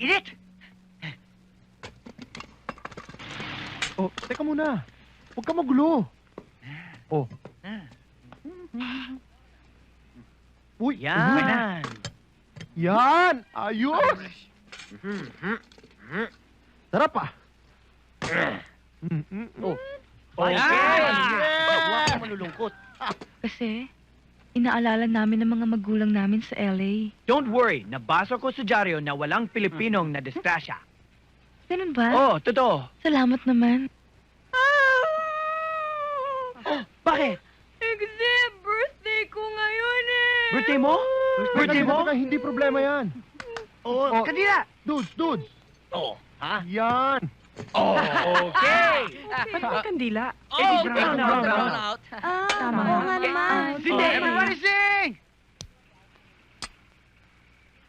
Init! Oh, teka muna. Huwag ka magulo. Oh. Uy, Yan! yan! Ayos! Sarap ah. Oh. Okay. Huwag kang malulungkot. Kasi, inaalala namin ng mga magulang namin sa LA. Don't worry, nabasa ko sa dyaryo na walang Pilipinong na disgrasya. Ganun ba? Oh, totoo. Salamat naman. Oh, bakit? Kasi birthday ko ngayon eh. Birthday mo? Birthday mo? Teka, hindi problema yan. Oh, Oh. kanina. Dudes. Oh, ha? Yan. Oh, okay. Ba't may kandila? Oh, brown out. Tama. Oo nga naman. Sing, everybody sing!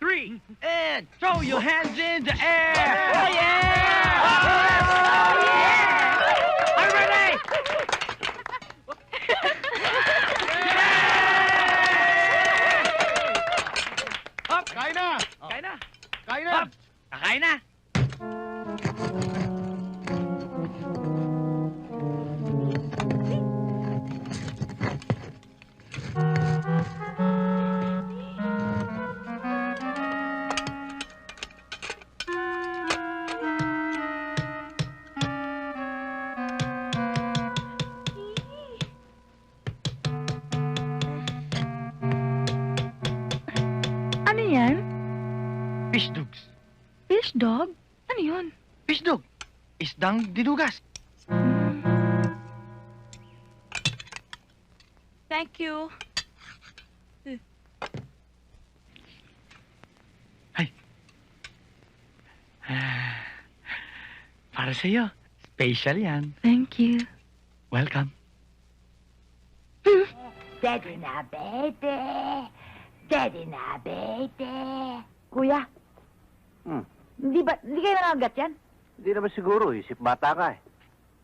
3, and throw your hands in the air! Oh, yeah! Oh, yeah! Are you ready? Up! Kain na! Kain na! Kain na! Up! Kakain na! Ano yan? Fish dogs. Fish dog? Ano yun? Fish dog. Isdang dinugas. Thank you. Para sa'yo. Special yan. Thank you. Welcome. Daddy na, baby. Daddy na, baby. Kuya, hindi kayo nangagat yan? Hindi naman siguro, isip bata ka eh.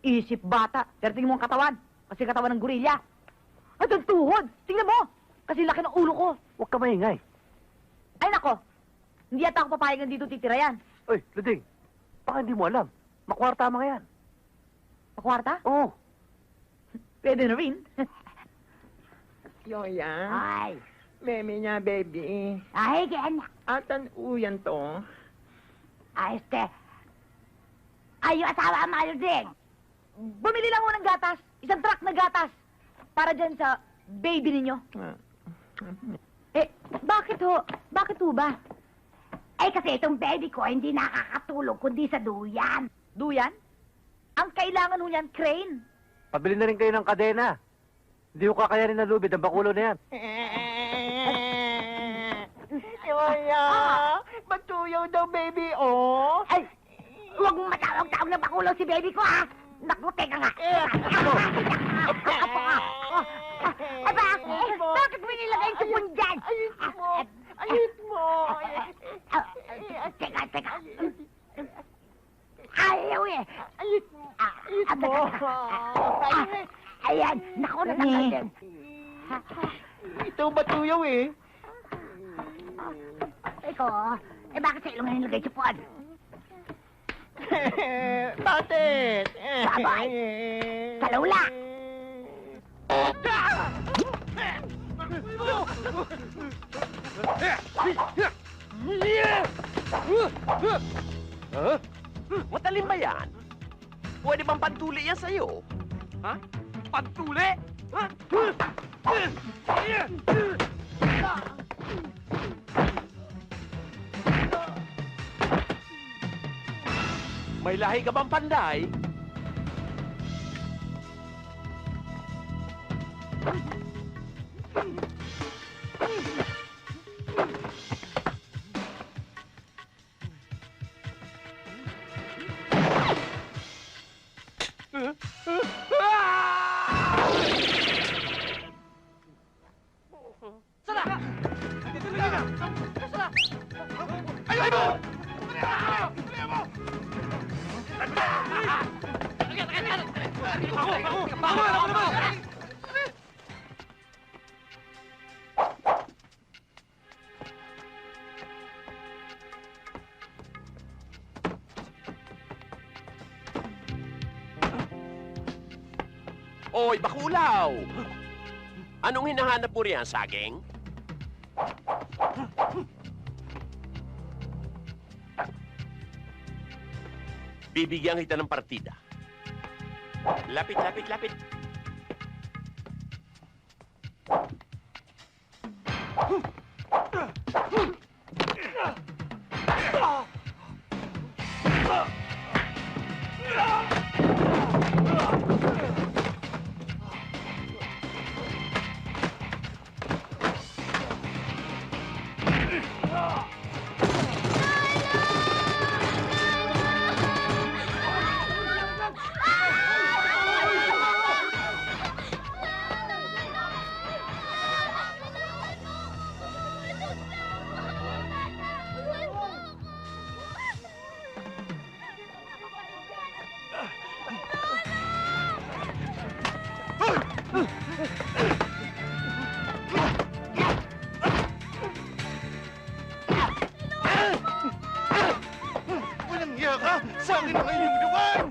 Isip bata, pero tingin mo ang katawan. Kasi katawan ng gorilla. At ang tuhod, tingnan mo. Kasi laki ng ulo ko. Huwag ka maingay. Ay nako, hindi yata ako papayagan dito titira yan. Uy, Luding, baka hindi mo alam. Makwarta mga yan. Pakwarta? Oo. Pwede na rin. Yoya, Ay, meme niya, baby. ay, gan. Atan uyan to. Ay, ay, yung asawa ang mayo din. Bumili lang ho ng gatas. Isang truck na gatas. Para dyan sa baby ninyo. Eh, bakit ho? Bakit ho ba? Eh, kasi itong baby ko hindi nakakatulog kundi sa duyan. Duyan? Ang kailangan ho niyan, crane. Pabili na rin kayo ng kadena. Hindi ko kakayanin na lubid ang bakulo na yan. Yoya, matuyaw daw, baby, oh. Ay, huwag mong matawag-tawag na bakulo si baby ko, ha? Naku, teka nga. Apo nga. Ay, bakit? Bakit mo nilagay sa pun dyan? Ayos mo. Ayos mo. Teka. Ayaw eh. Ayos mo. Ayos mo. Ayan, naku, natanggal din. Ito matuyaw eh. Iko, bakit sa ilong na nilagay sa puwan? Bakit? Sabay. Kalawla. Matalim ba yan? Pwede bang pantuli yan sa'yo? Ha? Pantuli? Ha? May lahi ka bang panday? Oy, bakulaw! Anong hinahanap mo riyan, saging? Bibigyan kita ng partida. Lapit, lapit, lapit. Walang iya ka! Sa akin ang iyong duwan!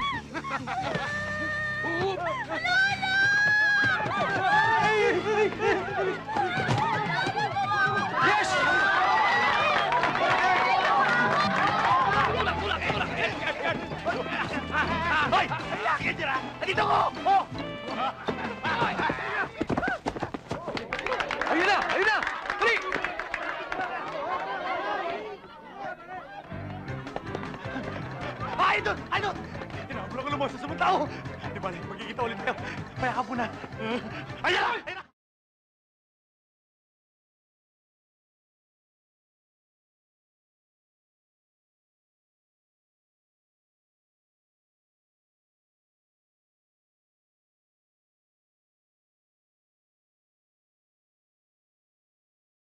Hoy! Laki dira! Nandito ko! Oh! Ayun na! Ayun na! Dali! Ay, doon! Ay, doon! Tinabla ko lumos sa tao! Di ba, magkikita ulit tayo. Kaya ka po na. Ayun na! Ayun na!